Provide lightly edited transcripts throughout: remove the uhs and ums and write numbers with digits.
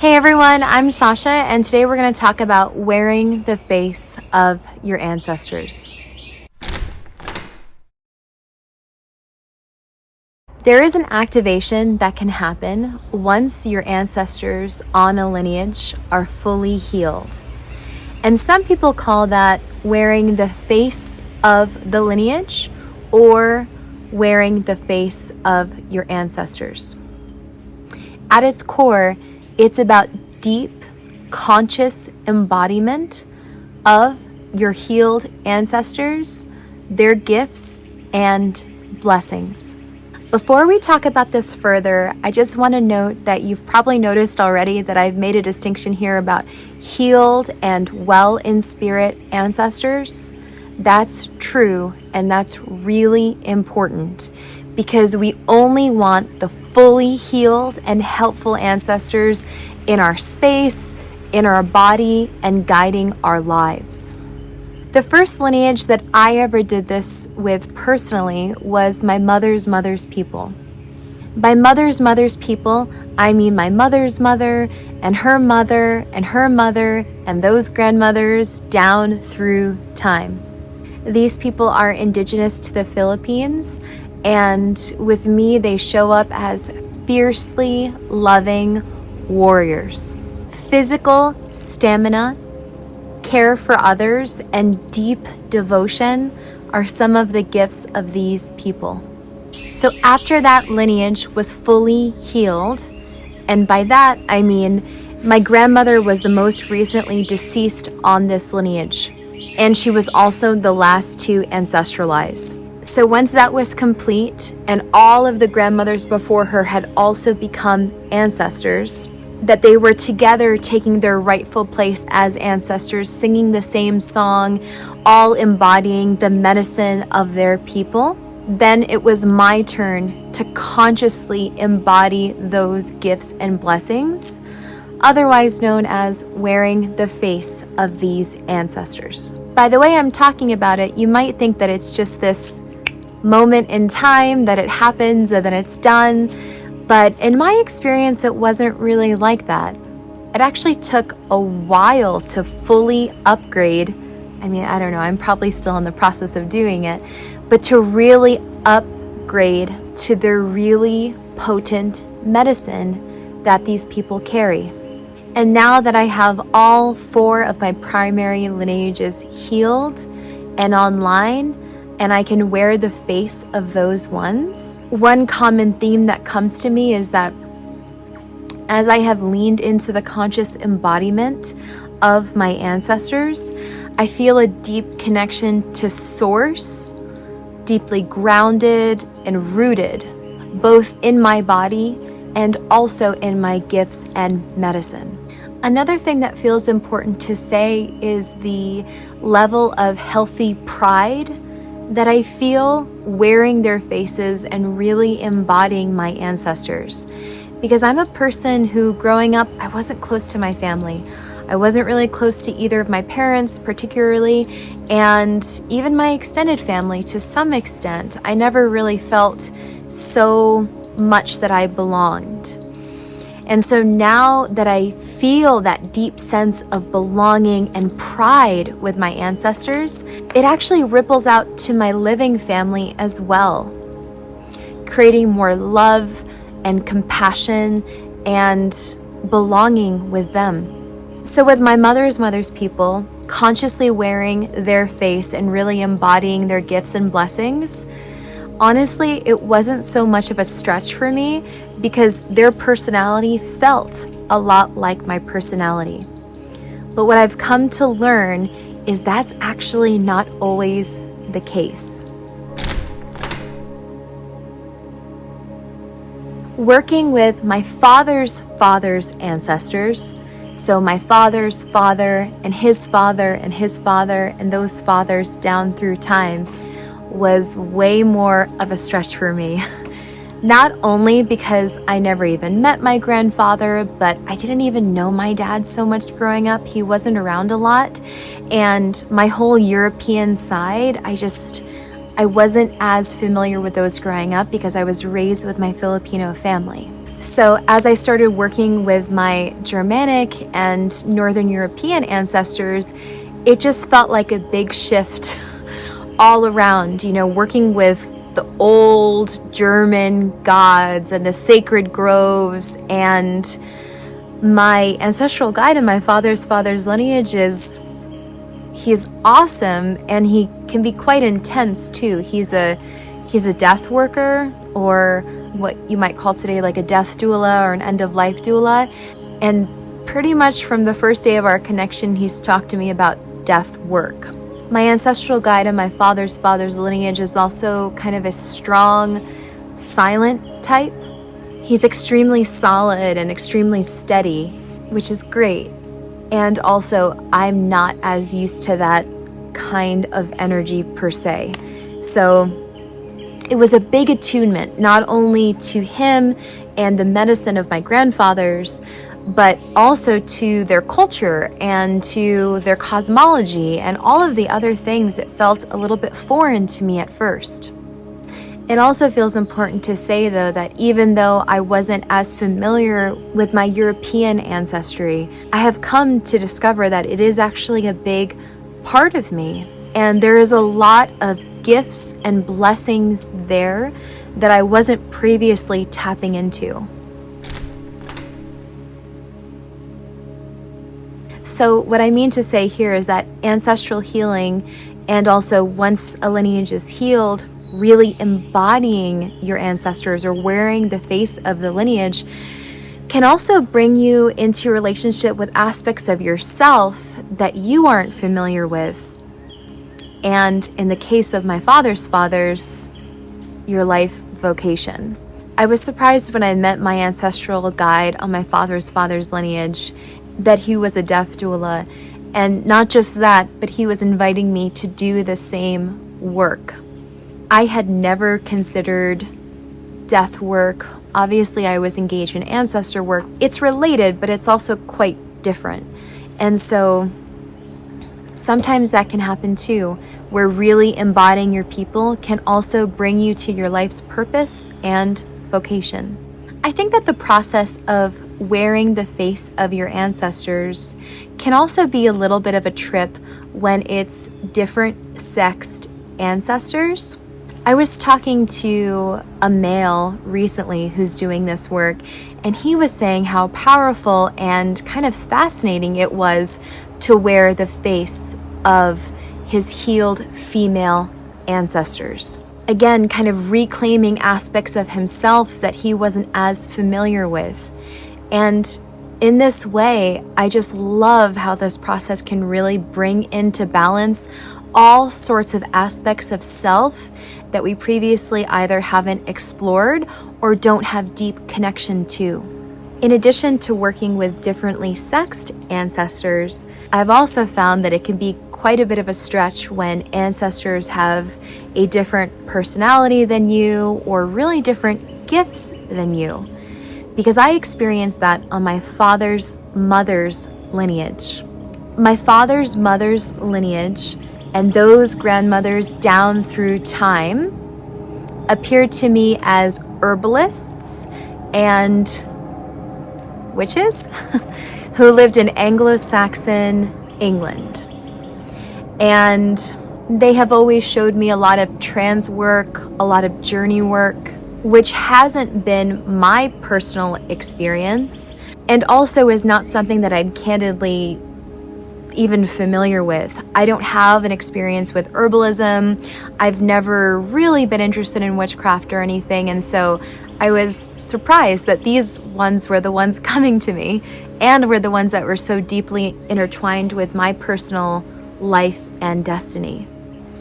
Hey everyone, I'm Sasha, and today we're going to talk about wearing the face of your ancestors. There is an activation that can happen once your ancestors on a lineage are fully healed. And some people call that wearing the face of the lineage or wearing the face of your ancestors. At its core, it's about deep, conscious embodiment of your healed ancestors, their gifts, and blessings. Before we talk about this further, I just want to note that you've probably noticed already that I've made a distinction here about healed and well in spirit ancestors. That's true, and that's really important because we only want the fully healed and helpful ancestors in our space, in our body, and guiding our lives. The first lineage that I ever did this with personally was my mother's mother's people. By mother's people, I mean my mother's mother and her mother and her mother and those grandmothers down through time. These people are indigenous to the Philippines, and with me, they show up as fiercely loving warriors. Physical stamina, care for others, and deep devotion are some of the gifts of these people. So after that lineage was fully healed, and by that I mean my grandmother was the most recently deceased on this lineage, and she was also the last to ancestralize. So once that was complete, and all of the grandmothers before her had also become ancestors, that they were together taking their rightful place as ancestors, singing the same song, all embodying the medicine of their people, then it was my turn to consciously embody those gifts and blessings, otherwise known as wearing the face of these ancestors. By the way I'm talking about it, you might think that it's just this moment in time that it happens and then it's done. But in my experience, it wasn't really like that. It actually took a while to fully upgrade. I mean, I don't know, I'm probably still in the process of doing it, but to really upgrade to the really potent medicine that these people carry. And now that I have all 4 of my primary lineages healed and online, and I can wear the face of those ones, one common theme that comes to me is that as I have leaned into the conscious embodiment of my ancestors, I feel a deep connection to source, deeply grounded and rooted, both in my body and also in my gifts and medicine. Another thing that feels important to say is the level of healthy pride that I feel wearing their faces and really embodying my ancestors. Because I'm a person who, growing up, I wasn't close to my family. I wasn't really close to either of my parents particularly, and even my extended family to some extent. I never really felt so much that I belonged. And so now that I feel that deep sense of belonging and pride with my ancestors, it actually ripples out to my living family as well, creating more love and compassion and belonging with them. So with my mother's people, consciously wearing their face and really embodying their gifts and blessings, honestly, it wasn't so much of a stretch for me because their personality felt a lot like my personality. But what I've come to learn is that's actually not always the case. Working with my father's father's ancestors, so my father's father and his father and his father and those fathers down through time, was way more of a stretch for me. Not only because I never even met my grandfather, but I didn't even know my dad so much growing up. He wasn't around a lot. And my whole European side, I wasn't as familiar with those growing up because I was raised with my Filipino family. So as I started working with my Germanic and Northern European ancestors, it just felt like a big shift all around, working with the old German gods and the sacred groves. And my ancestral guide and my father's lineage he's awesome, and he can be quite intense too. He's a death worker, or what you might call today like a death doula or an end-of-life doula. And pretty much from the first day of our connection, he's talked to me about death work. My ancestral guide and my father's lineage is also kind of a strong, silent type. He's extremely solid and extremely steady, which is great. And also, I'm not as used to that kind of energy per se. So it was a big attunement, not only to him and the medicine of my grandfathers, but also to their culture and to their cosmology and all of the other things that felt a little bit foreign to me at first. It also feels important to say, though, that even though I wasn't as familiar with my European ancestry, I have come to discover that it is actually a big part of me. And there is a lot of gifts and blessings there that I wasn't previously tapping into. So what I mean to say here is that ancestral healing, and also once a lineage is healed, really embodying your ancestors or wearing the face of the lineage, can also bring you into a relationship with aspects of yourself that you aren't familiar with. And in the case of my father's fathers, your life vocation. I was surprised when I met my ancestral guide on my father's lineage that he was a death doula. And not just that, but he was inviting me to do the same work. I had never considered death work. Obviously, I was engaged in ancestor work. It's related, but it's also quite different. And so sometimes that can happen too, where really embodying your people can also bring you to your life's purpose and vocation. I think that the process of wearing the face of your ancestors can also be a little bit of a trip when it's different sexed ancestors. I was talking to a male recently who's doing this work, and he was saying how powerful and kind of fascinating it was to wear the face of his healed female ancestors. Again, kind of reclaiming aspects of himself that he wasn't as familiar with. And in this way, I just love how this process can really bring into balance all sorts of aspects of self that we previously either haven't explored or don't have deep connection to. In addition to working with differently sexed ancestors, I've also found that it can be quite a bit of a stretch when ancestors have a different personality than you or really different gifts than you. Because I experienced that on my father's mother's lineage. My father's mother's lineage and those grandmothers down through time appeared to me as herbalists and witches who lived in Anglo-Saxon England. And they have always showed me a lot of trans work, a lot of journey work, which hasn't been my personal experience, and also is not something that I'm candidly even familiar with. I don't have an experience with herbalism. I've never really been interested in witchcraft or anything, and so I was surprised that these ones were the ones coming to me and were the ones that were so deeply intertwined with my personal life and destiny.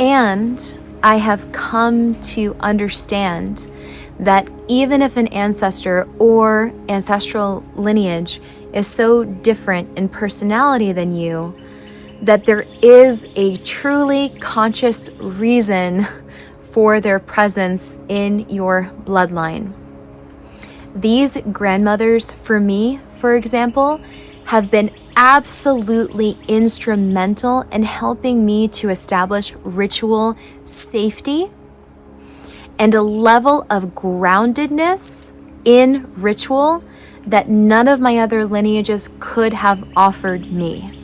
And I have come to understand that even if an ancestor or ancestral lineage is so different in personality than you, that there is a truly conscious reason for their presence in your bloodline. These grandmothers, for me, for example, have been absolutely instrumental in helping me to establish ritual safety and a level of groundedness in ritual that none of my other lineages could have offered me.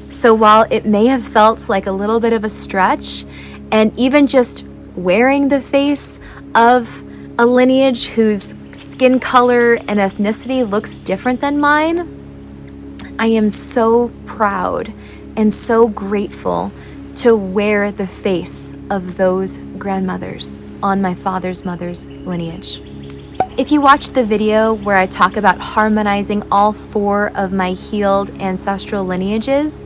So while it may have felt like a little bit of a stretch, and even just wearing the face of a lineage whose skin color and ethnicity looks different than mine, I am so proud and so grateful to wear the face of those grandmothers on my father's mother's lineage. If you watch the video where I talk about harmonizing all 4 of my healed ancestral lineages,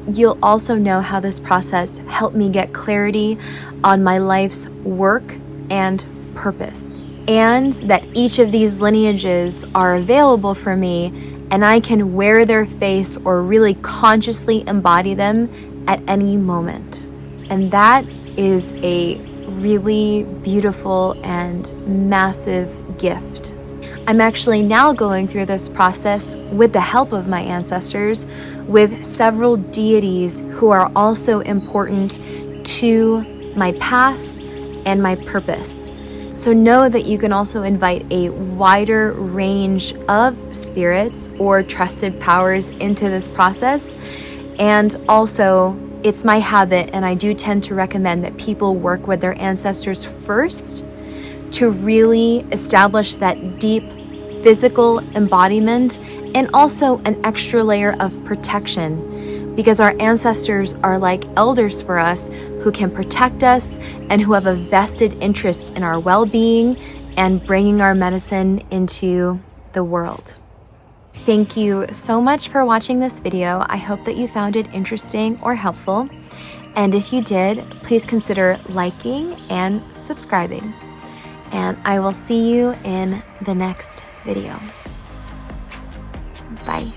you'll also know how this process helped me get clarity on my life's work and purpose, and that each of these lineages are available for me, and I can wear their face or really consciously embody them at any moment. And that is a really beautiful and massive gift. I'm actually now going through this process with the help of my ancestors, with several deities who are also important to my path and my purpose. So know that you can also invite a wider range of spirits or trusted powers into this process. And also, it's my habit, and I do tend to recommend that people work with their ancestors first to really establish that deep physical embodiment and also an extra layer of protection, because our ancestors are like elders for us who can protect us and who have a vested interest in our well-being and bringing our medicine into the world. Thank you so much for watching this video. I hope that you found it interesting or helpful. And if you did, please consider liking and subscribing. And I will see you in the next video. Bye.